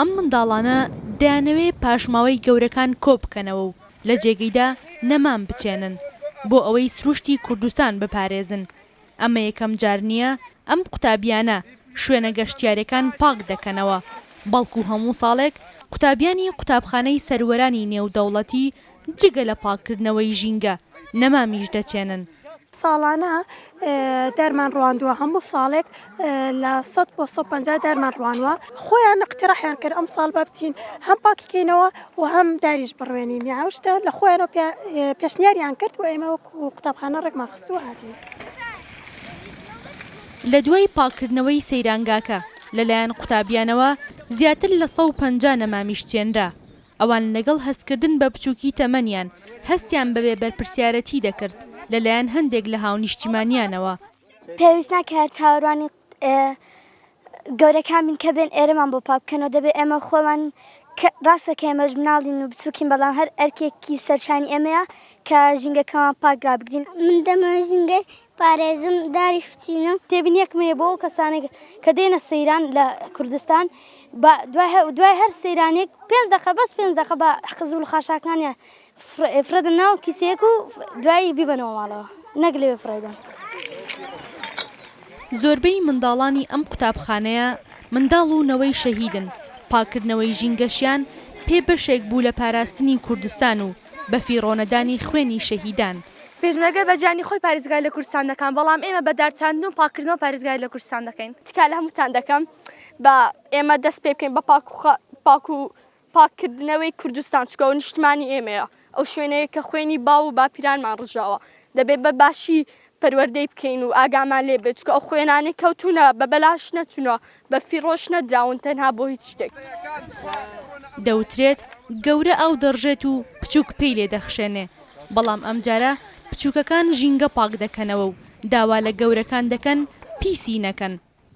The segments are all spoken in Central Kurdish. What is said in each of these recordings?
ئەم منداڵانە دەیانەوێ پاشماوەی گەورەکان کۆ بکەنەوە و لە جێگەیدا نەمان بچێنن بۆ ئەوەی سروشتی کوردستان بپارێزن. ئەمە یەکەم جار نییە ئەم قوتابیانە شوێنە گەشتیارەکان پاک دەکەنەوە، بەڵکو هەموو ساڵێک قوتابیانی قوتابخانەی سەروەرانی نێودەوڵەتی جگە لە پاکردنەوەی ژینگە نەمامیش دەچێنن. ساڵانە دەرمان ڕواندووە هەموو ساڵێک لە 100 بۆ 150 دەرمان ڕوانوە. خۆیان اقتراحیان کرد ئەم ساڵ بە بچین هەم پاکیکەینەوە و هەم داریش بڕوێنین. یاوشتە لە خۆیانەوە پێشنیاریان کرد و ئێمە وەکو قوتابخانە ڕێکمان خستووە هاتین. لە دوای پاکردنەوەی سەیرانگاکە لەلایەن قوتابیانەوە زیاتر لە 150 نەمامیش چێنرا. ئەوان لەگەڵ هەستکردن بە بچووکی تەمەنیان هەستیان بەبێ بەرپرسیارەتی دەکرد لەلایەن هەندێک لە هاونیشتیمانیانەوە. پێویست ناکات چاوەڕوانی گەورەکان بین کە بێن ئێرەمان بۆ پاک بکەنەوە. دەبێت ئێمە خۆمان ڕاستە کە ئێمەش مناڵین و بچووکین، بەڵام هەر ئەرکێکی سەرشانی ئێمەیە کە ژینگەکەمان پاکرا بگرین. من دەمە ژینگەی پارێزم داریش بچینە. تێبینیەکمەیە بۆ کەسانێک کە دێنە سەیران لە کوردستان دوای هەر سەیرانێک 5 دقە بەس 5 دقە بە قزل خاشاکانیان فرەدن ناو کیسەیەک و دوایی بیبەنەوە ماڵەوە، نەک لەوێ فرەدەن. زۆربەی منداڵانی ئەم قوتابخانەیە منداڵ و نەوەی شەهیدن. پاکردنەوەی ژینگەشیان پێ بەشێک بوو لە پاراستنی کوردستان و بە فیڕۆنەدانی خوێنی شەهیدان. پێشمەرگە بەجانی خۆی پارێزگای لە کوردستان دەکەن، بەڵام ئێمە بە دارچاندن و پاکردنەوە پارێزگای لە کوردستان دەکەین. تکا لە هەمووتان دەکەم بە ئێمە دەست پێ بکەین بە پاک و پاکردنەوەی کوردستان، چکە ئەو نیشتمانی ئێمەیە، ئەو شوێنەیە کە خوێنی باو و باپیرانمان ڕژاوە. دەبێت بە باشی پەروەردەی بکەین و ئاگامان لێ بێت، چکە ئەو خوێنانەی کەوتونە بە بەلاش نەچوونە، بە فیڕۆش نەدراون تەنها بۆ هیچ شتێک. دەوترێت گەورە ئەو دەڕژێت و بچووک پێی لێ دەخشێنێ، بەڵام ئەمجارە بچووکەکان ژینگە پاک دەکەنەوە و داوا لە گەورەکان دەکەن پیسی نەکەن.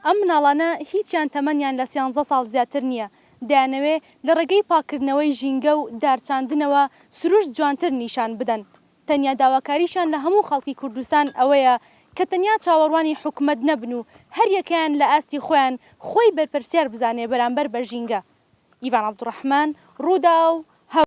ئەم مناڵانە هیچیان تەمەنیان لە 13 ساڵ زیاتر نییە. دەیانەوێ لە ڕێگەی پاکردنەوەی ژینگە و دارچاندنەوە سروشت جوانتر نیشان بدەن. تەنیا داواکاریشان لە هەموو خەڵکی کوردستان ئەوەیە کە تەنیا چاوەڕوانی حکومەت نەبن و هەر یەکەیان لە ئاستی خۆیان خۆی بەرپرسیار بزانێ بەرامبەر بە ژینگە. ئیڤان عەبدوڕەحمان، ڕوودا و